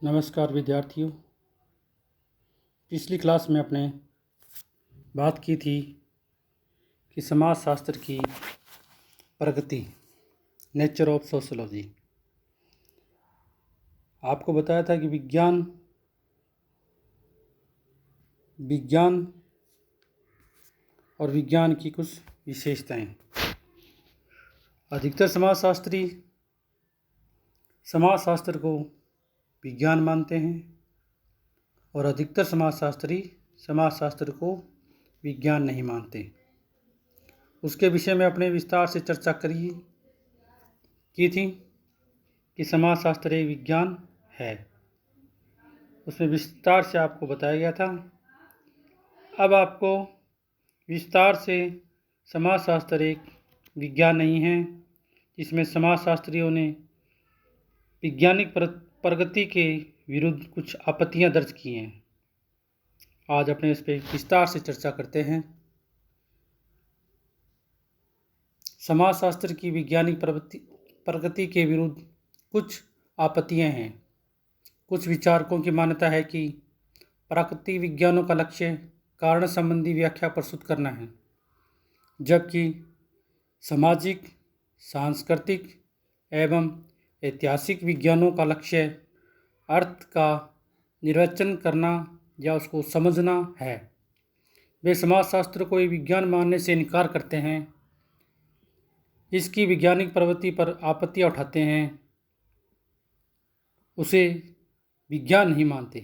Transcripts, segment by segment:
नमस्कार विद्यार्थियों। पिछली क्लास में अपने बात की थी कि समाजशास्त्र की प्रगति, नेचर ऑफ सोशियोलॉजी। आपको बताया था कि विज्ञान और विज्ञान की कुछ विशेषताएं। अधिकतर समाजशास्त्र को विज्ञान मानते हैं और अधिकतर समाजशास्त्र को विज्ञान नहीं मानते। उसके विषय में अपने विस्तार से चर्चा की थी कि समाजशास्त्र एक विज्ञान है। उसमें विस्तार से आपको बताया गया था। अब आपको विस्तार से समाजशास्त्र एक विज्ञान नहीं है जिसमें समाजशास्त्रियों ने वैज्ञानिक प्रगति के विरुद्ध कुछ आपत्तियां दर्ज की हैं। आज अपने इस पर विस्तार से चर्चा करते हैं। समाजशास्त्र की वैज्ञानिक प्रगति के विरुद्ध कुछ आपत्तियां हैं। कुछ विचारकों की मान्यता है कि प्राकृतिक विज्ञानों का लक्ष्य कारण संबंधी व्याख्या प्रस्तुत करना है, जबकि सामाजिक, सांस्कृतिक एवं ऐतिहासिक विज्ञानों का लक्ष्य अर्थ का निर्वचन करना या उसको समझना है। वे समाजशास्त्र को एक विज्ञान मानने से इनकार करते हैं, इसकी वैज्ञानिक प्रवृत्ति पर आपत्तियां उठाते हैं, उसे विज्ञान नहीं मानते।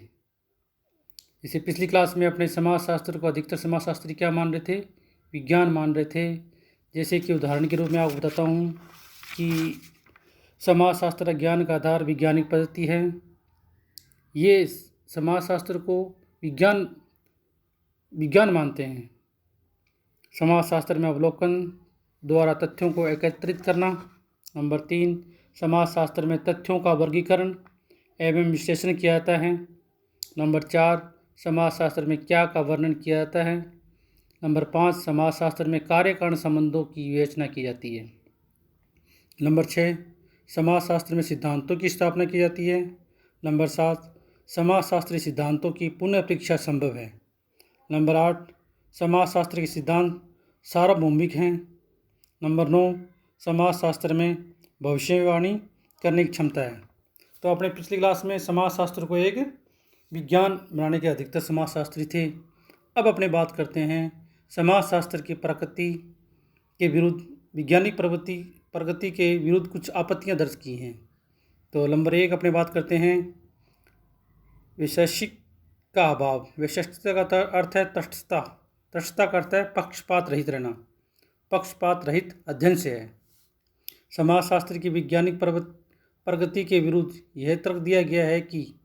जैसे पिछली क्लास में अपने समाजशास्त्र को अधिकतर समाजशास्त्री क्या मान रहे थे? विज्ञान मान रहे थे। जैसे कि उदाहरण के रूप में आपको बताता हूँ कि समाजशास्त्र ज्ञान का आधार वैज्ञानिक पद्धति है। ये समाजशास्त्र को विज्ञान मानते हैं। समाजशास्त्र में अवलोकन द्वारा तथ्यों को एकत्रित करना। नंबर 3, समाजशास्त्र में तथ्यों का वर्गीकरण एवं विश्लेषण किया जाता है। नंबर 4, समाजशास्त्र में क्या का वर्णन किया जाता है। नंबर 5, समाजशास्त्र में कार्य कारण संबंधों की विवेचना की जाती है। नंबर 6, समाजशास्त्र में सिद्धांतों की स्थापना की जाती है। नंबर 7, समाजशास्त्री सिद्धांतों की पुनः परीक्षा संभव है। नंबर 8, समाजशास्त्र के सिद्धांत सार्वभौमिक हैं। नंबर 9, समाजशास्त्र में भविष्यवाणी करने की क्षमता है। तो अपने पिछली क्लास में समाजशास्त्र को एक विज्ञान बनाने के अधिकतर समाजशास्त्री थे। अब अपने बात करते हैं समाजशास्त्र की प्रकृति के विरुद्ध वैज्ञानिक प्रगति के विरुद्ध कुछ आपत्तियां दर्ज की हैं। तो नंबर 1 अपने बात करते हैं वैशेषिक का अभाव। वैशेषिकता का अर्थ है तटस्थता। तटस्थता का अर्थ है पक्षपात रहित रहना। पक्षपात रहित अध्ययन से है। समाजशास्त्र की वैज्ञानिक प्रगति के विरुद्ध यह तर्क दिया गया है कि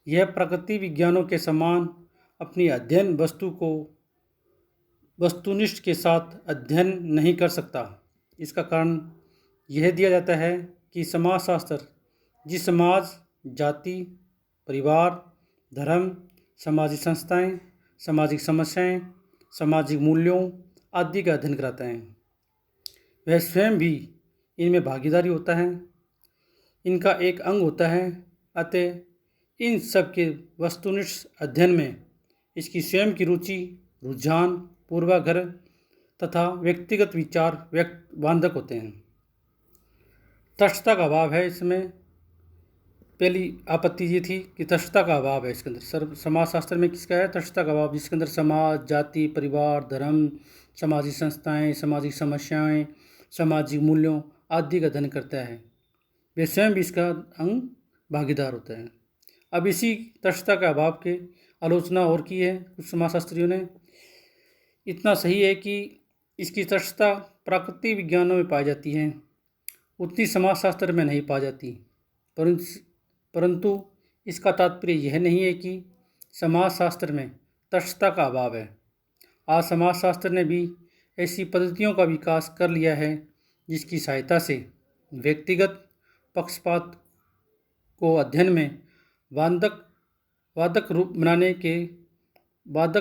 यह प्रकृति विज्ञानों के समान अपनी अध्ययन वस्तु को वस्तुनिष्ठ के साथ अध्ययन नहीं कर सकता। इसका कारण यह दिया जाता है कि समाजशास्त्र जिस समाज, जाति, परिवार, धर्म, सामाजिक संस्थाएं, सामाजिक समस्याएं, सामाजिक मूल्यों आदि का अध्ययन कराता है, वह स्वयं भी इनमें भागीदारी होता है, इनका एक अंग होता है। अतः इन सब के वस्तुनिष्ठ अध्ययन में इसकी स्वयं की रुचि, रुझान, पूर्वाग्रह तथा व्यक्तिगत विचार बांधक होते हैं। तटस्थता का अभाव है। इसमें पहली आपत्ति ये थी कि तटस्थता का अभाव है। इसके अंदर समाजशास्त्र में किसका है? तटस्थता का अभाव, जिसके अंदर समाज, जाति, परिवार, धर्म, सामाजिक संस्थाएं, सामाजिक समस्याएं, सामाजिक मूल्यों आदि का अध्ययन करता है, वे स्वयं भी इसका अंग भागीदार होता है। अब इसी तटस्थता के अभाव के आलोचना और की है कुछ समाजशास्त्रियों ने। इतना सही है कि इसकी तटस्थता प्राकृतिक विज्ञानों में पाई जाती है, उतनी समाजशास्त्र में नहीं पाई जाती। परंतु इसका तात्पर्य यह नहीं है कि समाजशास्त्र में तटस्थता का अभाव है। आज समाजशास्त्र ने भी ऐसी पद्धतियों का विकास कर लिया है जिसकी सहायता से व्यक्तिगत पक्षपात को अध्ययन में बाधक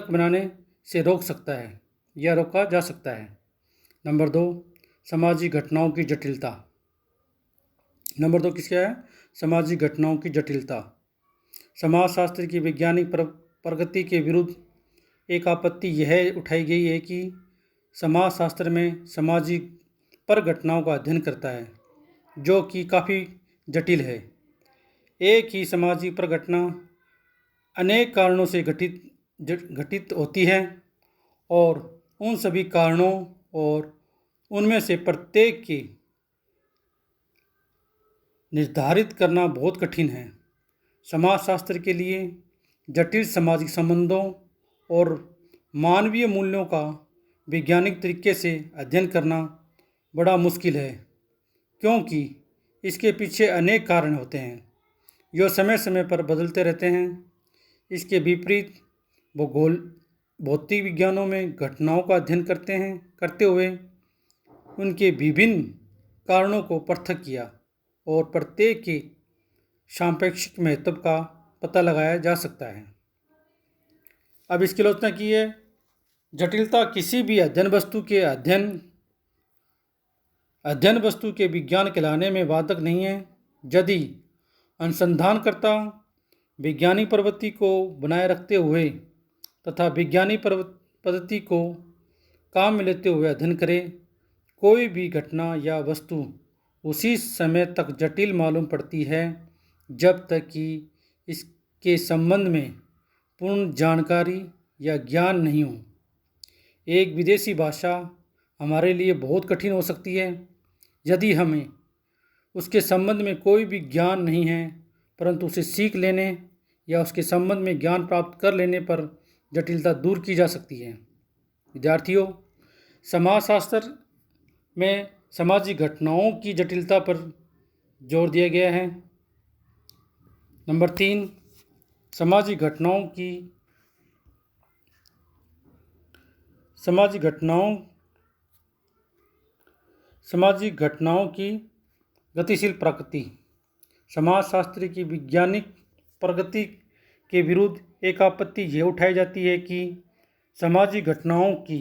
बनाने से रोक सकता है या रोका जा सकता है। नंबर 2, सामाजिक घटनाओं की जटिलता। नंबर 2 किसका है? सामाजिक घटनाओं की जटिलता। समाजशास्त्र की वैज्ञानिक प्रगति के विरुद्ध एक आपत्ति यह उठाई गई है कि समाजशास्त्र में सामाजिक पर घटनाओं का अध्ययन करता है, जो कि काफ़ी जटिल है। एक ही सामाजिक पर घटना अनेक कारणों से घटित होती है और उन सभी कारणों और उनमें से प्रत्येक की निर्धारित करना बहुत कठिन है। समाजशास्त्र के लिए जटिल सामाजिक संबंधों और मानवीय मूल्यों का वैज्ञानिक तरीके से अध्ययन करना बड़ा मुश्किल है, क्योंकि इसके पीछे अनेक कारण होते हैं जो समय समय पर बदलते रहते हैं। इसके विपरीत भौतिक विज्ञानों में घटनाओं का अध्ययन करते हुए उनके विभिन्न कारणों को पृथक किया और प्रत्येक के सापेक्षिक महत्व का पता लगाया जा सकता है। अब इसकी आलोचना की है, जटिलता किसी भी अध्ययन वस्तु के विज्ञान कहलाने में बाधक नहीं है। यदि अनुसंधानकर्ता वैज्ञानिक प्रवृत्ति को बनाए रखते हुए तथा वैज्ञानिक पद्धति को काम में लेते हुए अध्ययन करे, कोई भी घटना या वस्तु उसी समय तक जटिल मालूम पड़ती है जब तक कि इसके संबंध में पूर्ण जानकारी या ज्ञान नहीं हो। एक विदेशी भाषा हमारे लिए बहुत कठिन हो सकती है यदि हमें उसके संबंध में कोई भी ज्ञान नहीं है, परंतु उसे सीख लेने या उसके संबंध में ज्ञान प्राप्त कर लेने पर जटिलता दूर की जा सकती है। विद्यार्थियों, समाजशास्त्र में सामाजिक घटनाओं की जटिलता पर जोर दिया गया है। नंबर 3, सामाजिक घटनाओं की गतिशील प्रकृति। समाजशास्त्र की वैज्ञानिक प्रगति के विरुद्ध एक आपत्ति यह उठाई जाती है कि सामाजिक घटनाओं की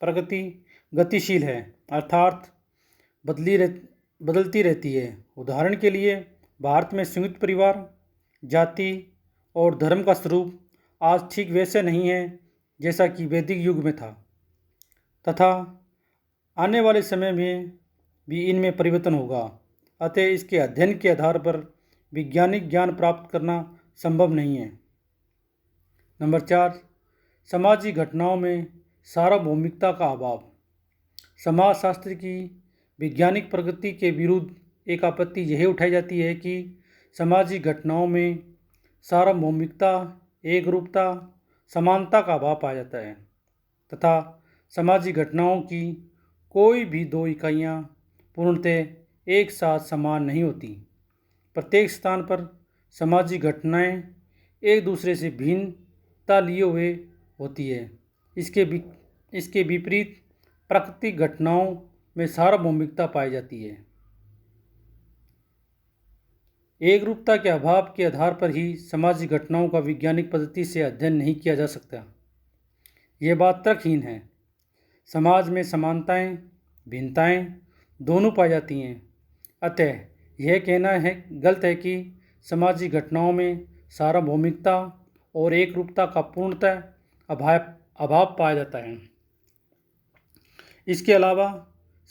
प्रगति गतिशील है, अर्थात बदलती रहती है। उदाहरण के लिए, भारत में संयुक्त परिवार, जाति और धर्म का स्वरूप आज ठीक वैसे नहीं है जैसा कि वैदिक युग में था, तथा आने वाले समय में भी इनमें परिवर्तन होगा। अतः इसके अध्ययन के आधार पर वैज्ञानिक ज्ञान प्राप्त करना संभव नहीं है। नंबर 4, सामाजिक घटनाओं में सार्वभौमिकता का अभाव। समाजशास्त्र की वैज्ञानिक प्रगति के विरुद्ध एक आपत्ति यह उठाई जाती है कि सामाजिक घटनाओं में सार्वभौमिकता, एकरूपता, समानता का अभाव पाया जाता है तथा सामाजिक घटनाओं की कोई भी दो इकाइयाँ पूर्णतः एक साथ समान नहीं होती। प्रत्येक स्थान पर सामाजिक घटनाएं एक दूसरे से भिन्नता लिए हुए होती है। इसके विपरीत प्राकृतिक घटनाओं में सार्वभौमिकता पाई जाती है। एकरूपता के अभाव के आधार पर ही सामाजिक घटनाओं का वैज्ञानिक पद्धति से अध्ययन नहीं किया जा सकता। यह बात तर्कहीन है। समाज में समानताएं, भिन्नताएं दोनों पाई जाती हैं। अतः यह कहना गलत है कि सामाजिक घटनाओं में सार्वभौमिकता और एकरूपता का पूर्णतः अभाव पाया जाता है। इसके अलावा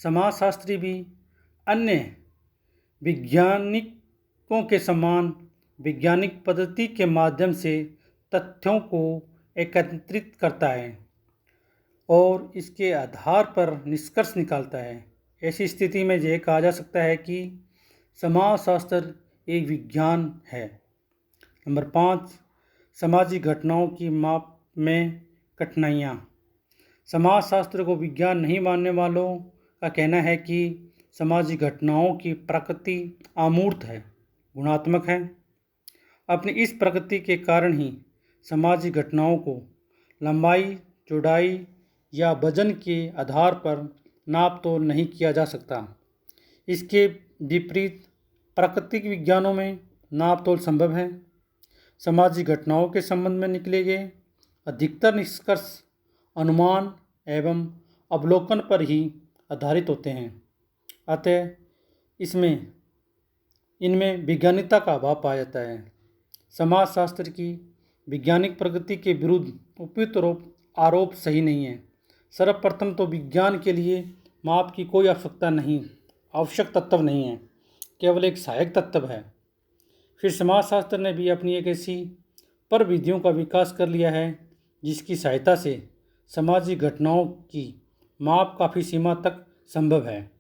समाजशास्त्री भी अन्य वैज्ञानिकों के समान वैज्ञानिक पद्धति के माध्यम से तथ्यों को एकत्रित करता है और इसके आधार पर निष्कर्ष निकालता है। ऐसी स्थिति में यह कहा जा सकता है कि समाजशास्त्र एक विज्ञान है। नंबर 5, सामाजिक घटनाओं की माप में कठिनाइयाँ। समाजशास्त्र को विज्ञान नहीं मानने वालों का कहना है कि सामाजिक घटनाओं की प्रकृति अमूर्त है, गुणात्मक है। अपनी इस प्रकृति के कारण ही सामाजिक घटनाओं को लंबाई, चौड़ाई या वजन के आधार पर नाप तोल नहीं किया जा सकता। इसके विपरीत प्राकृतिक विज्ञानों में नाप तोल संभव है। सामाजिक घटनाओं के संबंध में निकले गए अधिकतर निष्कर्ष अनुमान एवं अवलोकन पर ही आधारित होते हैं। अतः इनमें वैज्ञानिकता का अभाव पाया जाता है। समाजशास्त्र की वैज्ञानिक प्रगति के विरुद्ध उपयुक्त आरोप सही नहीं है। सर्वप्रथम तो विज्ञान के लिए माप की कोई आवश्यक तत्व नहीं है, केवल एक सहायक तत्व है। फिर समाजशास्त्र ने भी अपनी एक ऐसी प्रविधियों का विकास कर लिया है जिसकी सहायता से सामाजिक घटनाओं की माप काफ़ी सीमा तक संभव है।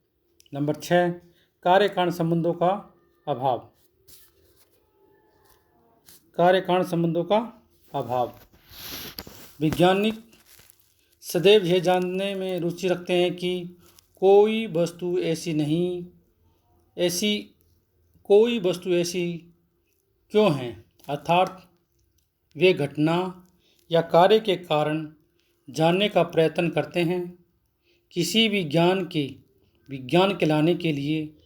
नंबर 6, कार्य-कारण संबंधों का अभाव। कार्य-कारण संबंधों का अभाव। वैज्ञानिक सदैव यह जानने में रुचि रखते हैं कि कोई वस्तु ऐसी क्यों है, अर्थात वे घटना या कार्य के कारण जानने का प्रयत्न करते हैं। किसी भी विज्ञान के लाने के लिए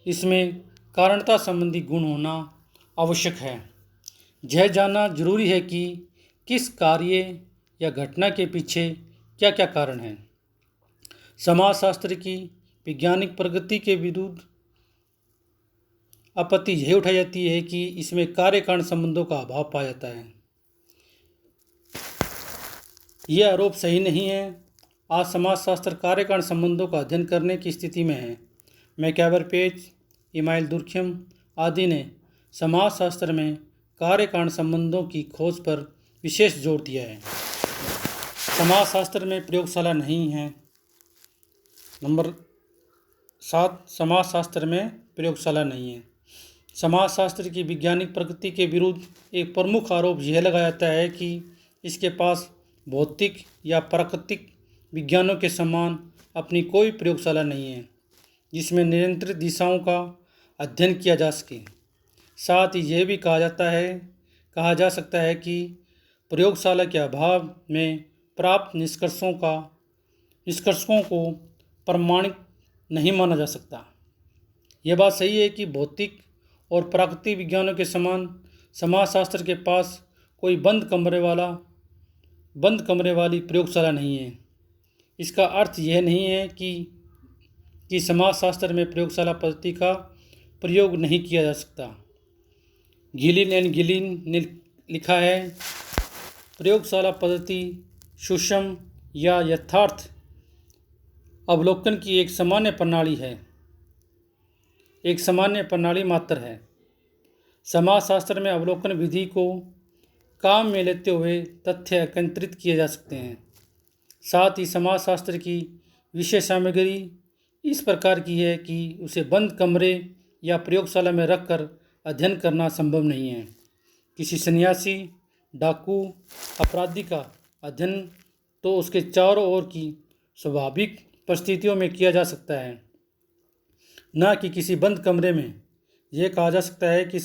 इसमें कारणता संबंधी गुण होना आवश्यक है। यह जानना जरूरी है कि किस कार्य या घटना के पीछे क्या क्या कारण हैं। समाजशास्त्र की वैज्ञानिक प्रगति के विरुद्ध आपत्ति यह उठाई जाती है कि इसमें कार्य कारण संबंधों का अभाव पाया जाता है। यह आरोप सही नहीं है। आज समाजशास्त्र कार्य कारण संबंधों का अध्ययन करने की स्थिति में है। मैकैबर पेज, इमाइल दुर्खिम आदि ने समाजशास्त्र में कार्य कारण संबंधों की खोज पर विशेष जोर दिया है। समाजशास्त्र में प्रयोगशाला नहीं है। नंबर 7, समाजशास्त्र में प्रयोगशाला नहीं है। समाजशास्त्र की वैज्ञानिक प्रगति के विरुद्ध एक प्रमुख आरोप यह लगाया जाता है कि इसके पास भौतिक या प्राकृतिक विज्ञानों के समान अपनी कोई प्रयोगशाला नहीं है जिसमें नियंत्रित दिशाओं का अध्ययन किया जा सके। साथ ही यह भी कहा जा सकता है कि प्रयोगशाला के अभाव में प्राप्त निष्कर्षों को प्रमाणिक नहीं माना जा सकता। यह बात सही है कि भौतिक और प्राकृतिक विज्ञानों के समान समाजशास्त्र के पास कोई बंद कमरे वाली प्रयोगशाला नहीं है। इसका अर्थ यह नहीं है कि समाजशास्त्र में प्रयोगशाला पद्धति का प्रयोग नहीं किया जा सकता। गिलिन ने लिखा है, प्रयोगशाला पद्धति सूक्ष्म या यथार्थ अवलोकन की एक सामान्य प्रणाली मात्र है। समाजशास्त्र में अवलोकन विधि को काम में लेते हुए तथ्य एकत्रित किए जा सकते हैं। साथ ही समाजशास्त्र की विषय सामग्री इस प्रकार की है कि उसे बंद कमरे या प्रयोगशाला में रखकर अध्ययन करना संभव नहीं है। किसी सन्यासी, डाकू, अपराधी का अध्ययन तो उसके चारों ओर की स्वाभाविक परिस्थितियों में किया जा सकता है, न कि किसी बंद कमरे में। यह कहा जा सकता है कि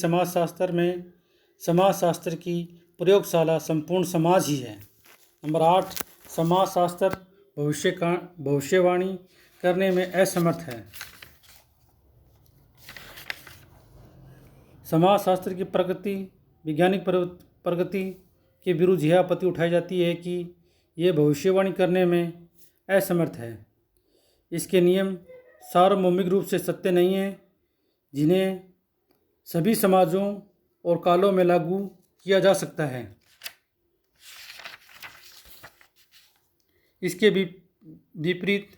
समाजशास्त्र की प्रयोगशाला संपूर्ण समाज ही है। नंबर 8, समाजशास्त्र भविष्यवाणी करने में असमर्थ है। समाजशास्त्र की वैज्ञानिक प्रगति के विरुद्ध यह आपत्ति उठाई जाती है कि यह भविष्यवाणी करने में असमर्थ है। इसके नियम सार्वभौमिक रूप से सत्य नहीं हैं, जिन्हें सभी समाजों और कालों में लागू किया जा सकता है। इसके विपरीत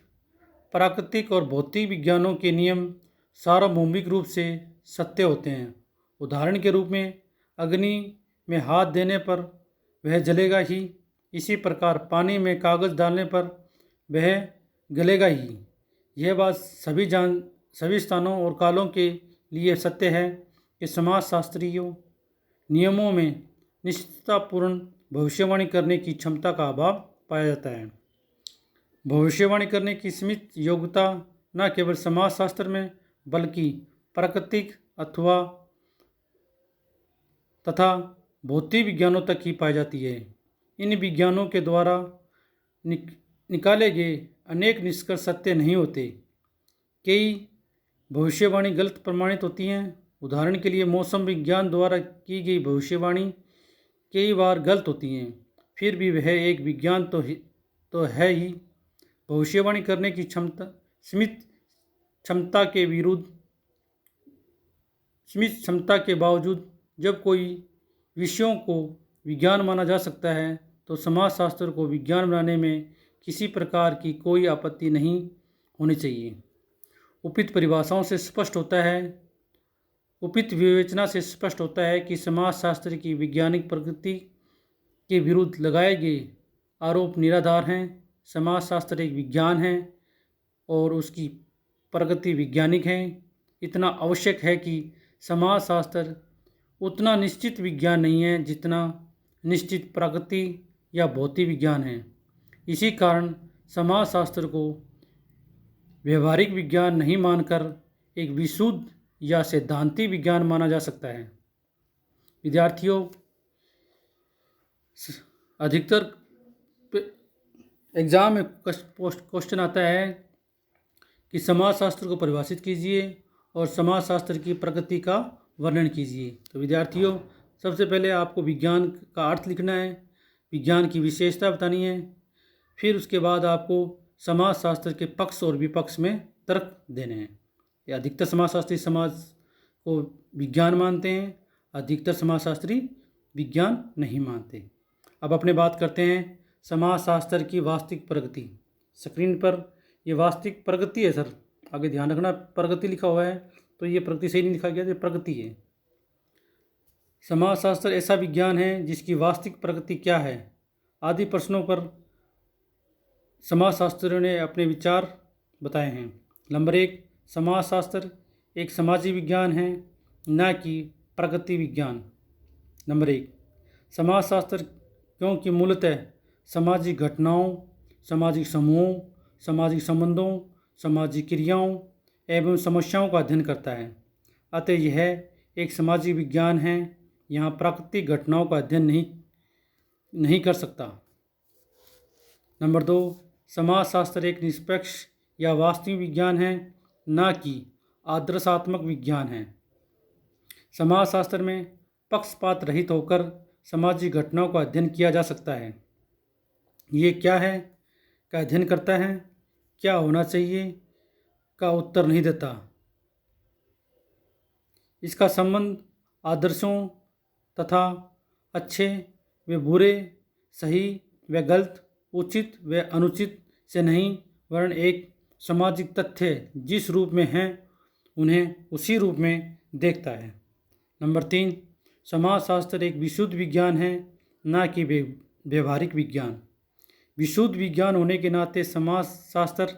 प्राकृतिक और भौतिक विज्ञानों के नियम सार्वभौमिक रूप से सत्य होते हैं। उदाहरण के रूप में अग्नि में हाथ देने पर वह जलेगा ही, इसी प्रकार पानी में कागज़ डालने पर वह गलेगा ही। यह बात सभी स्थानों और कालों के लिए सत्य है कि समाजशास्त्रीय नियमों में निश्चिततापूर्ण भविष्यवाणी करने की क्षमता का अभाव पाया जाता है। भविष्यवाणी करने की सीमित योग्यता न केवल समाजशास्त्र में बल्कि प्राकृतिक तथा भौतिक विज्ञानों तक ही पाई जाती है। इन विज्ञानों के द्वारा निकाले गए अनेक निष्कर्ष सत्य नहीं होते। कई भविष्यवाणी गलत प्रमाणित होती हैं। उदाहरण के लिए मौसम विज्ञान द्वारा की गई भविष्यवाणी कई बार गलत होती हैं। फिर भी वह एक विज्ञान तो है ही। भविष्यवाणी करने की सीमित क्षमता के बावजूद जब कोई विषयों को विज्ञान माना जा सकता है तो समाजशास्त्र को विज्ञान बनाने में किसी प्रकार की कोई आपत्ति नहीं होनी चाहिए। उपित परिभाषाओं से स्पष्ट होता है उपित विवेचना से स्पष्ट होता है कि समाजशास्त्र की वैज्ञानिक प्रकृति के विरुद्ध लगाए गए आरोप निराधार हैं। समाजशास्त्र एक विज्ञान है और उसकी प्रगति वैज्ञानिक है। इतना आवश्यक है कि समाजशास्त्र उतना निश्चित विज्ञान नहीं है जितना निश्चित प्रकृति या भौतिक विज्ञान है। इसी कारण समाजशास्त्र को व्यवहारिक विज्ञान नहीं मानकर एक विशुद्ध या सिद्धांती विज्ञान माना जा सकता है। विद्यार्थियों, अधिकतर एग्ज़ाम में क्वेश्चन आता है कि समाजशास्त्र को परिभाषित कीजिए और समाजशास्त्र की प्रकृति का वर्णन कीजिए। तो विद्यार्थियों, सबसे पहले आपको विज्ञान का अर्थ लिखना है, विज्ञान की विशेषता बतानी है, फिर उसके बाद आपको समाजशास्त्र के पक्ष और विपक्ष में तर्क देने हैं। या अधिकतर समाजशास्त्री समाज को विज्ञान मानते हैं, अधिकतर समाजशास्त्री विज्ञान नहीं मानते। अब अपने बात करते हैं समाजशास्त्र की वास्तविक प्रगति। स्क्रीन पर ये वास्तविक प्रगति है सर, आगे ध्यान रखना, प्रगति लिखा हुआ है तो ये प्रगति सही नहीं लिखा गया, ये प्रगति है। समाजशास्त्र ऐसा विज्ञान है जिसकी वास्तविक प्रगति क्या है, आदि प्रश्नों पर समाजशास्त्रियों ने अपने विचार बताए हैं। नंबर 1, समाजशास्त्र एक समाजी विज्ञान है, न कि प्रगति विज्ञान। नंबर 1, समाजशास्त्र क्योंकि मूलतः सामाजिक घटनाओं, सामाजिक समूहों, सामाजिक संबंधों, सामाजिक क्रियाओं एवं समस्याओं का अध्ययन करता है, अतः यह एक सामाजिक विज्ञान है। यहाँ प्राकृतिक घटनाओं का अध्ययन नहीं कर सकता। नंबर 2, समाजशास्त्र एक निष्पक्ष या वास्तविक विज्ञान है, न कि आदर्शात्मक विज्ञान है। समाजशास्त्र में पक्षपात रहित होकर सामाजिक घटनाओं का अध्ययन किया जा सकता है। ये क्या है का अध्ययन करता है, क्या होना चाहिए का उत्तर नहीं देता। इसका संबंध आदर्शों तथा अच्छे व बुरे, सही व गलत, उचित व अनुचित से नहीं, वरन एक सामाजिक तथ्य जिस रूप में हैं उन्हें उसी रूप में देखता है। नंबर 3, समाजशास्त्र एक विशुद्ध विज्ञान है, न कि व्यवहारिक विज्ञान। विशुद्ध विज्ञान होने के नाते समाजशास्त्र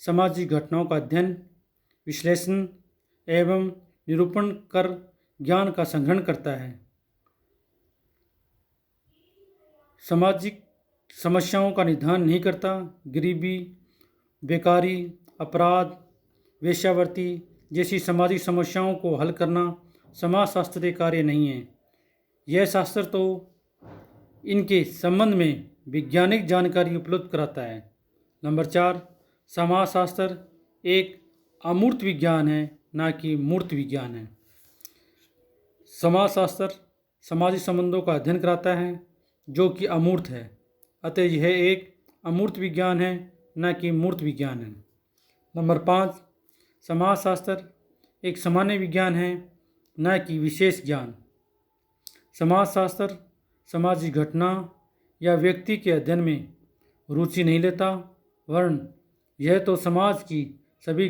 सामाजिक घटनाओं का अध्ययन, विश्लेषण एवं निरूपण कर ज्ञान का संग्रहण करता है। सामाजिक समस्याओं का निदान नहीं करता। गरीबी, बेकारी, अपराध, वेश्यावृत्ति जैसी सामाजिक समस्याओं को हल करना समाजशास्त्रीय कार्य नहीं है। यह शास्त्र तो इनके संबंध में वैज्ञानिक जानकारी उपलब्ध कराता है। नंबर 4, समाजशास्त्र एक अमूर्त विज्ञान है, न कि मूर्त विज्ञान है। समाजशास्त्र सामाजिक संबंधों का अध्ययन कराता है जो कि अमूर्त है, अतः यह एक अमूर्त विज्ञान है, न कि मूर्त विज्ञान है। नंबर 5, समाजशास्त्र एक सामान्य विज्ञान है, न कि विशेष ज्ञान। समाजशास्त्र सामाजिक घटना या व्यक्ति के अध्ययन में रुचि नहीं लेता, वरन यह तो समाज की सभी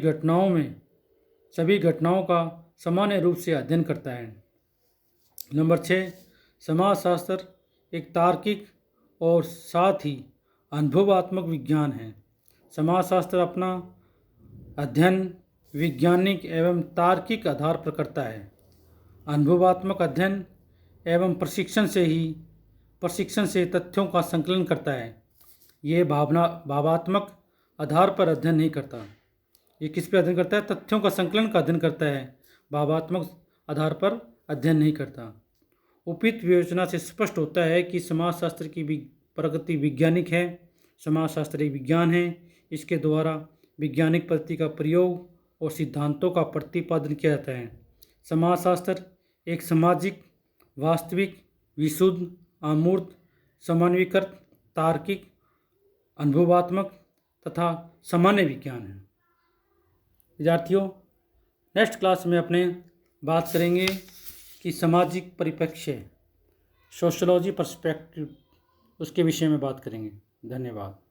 घटनाओं का सामान्य रूप से अध्ययन करता है। नंबर 6, समाजशास्त्र एक तार्किक और साथ ही अनुभवात्मक विज्ञान है। समाजशास्त्र अपना अध्ययन वैज्ञानिक एवं तार्किक आधार पर करता है। अनुभवात्मक अध्ययन एवं प्रशिक्षण से तथ्यों का संकलन करता है। ये भावात्मक आधार पर अध्ययन नहीं करता। ये किस पर अध्ययन करता है? तथ्यों का संकलन का अध्ययन करता है, भावात्मक आधार पर अध्ययन नहीं करता। उपित विवेचना से स्पष्ट होता है कि समाजशास्त्र की प्रगति वैज्ञानिक है। समाजशास्त्र एक विज्ञान है, इसके द्वारा वैज्ञानिक पद्धति का प्रयोग और सिद्धांतों का प्रतिपादन किया जाता है। समाजशास्त्र एक सामाजिक, वास्तविक, विशुद्ध, अमूर्त, समन्वयकृत, तार्किक, अनुभवात्मक तथा सामान्य विज्ञान है। विद्यार्थियों, नेक्स्ट क्लास में अपने बात करेंगे कि सामाजिक परिप्रेक्ष्य सोशलॉजी पर्सपेक्टिव उसके विषय में बात करेंगे। धन्यवाद।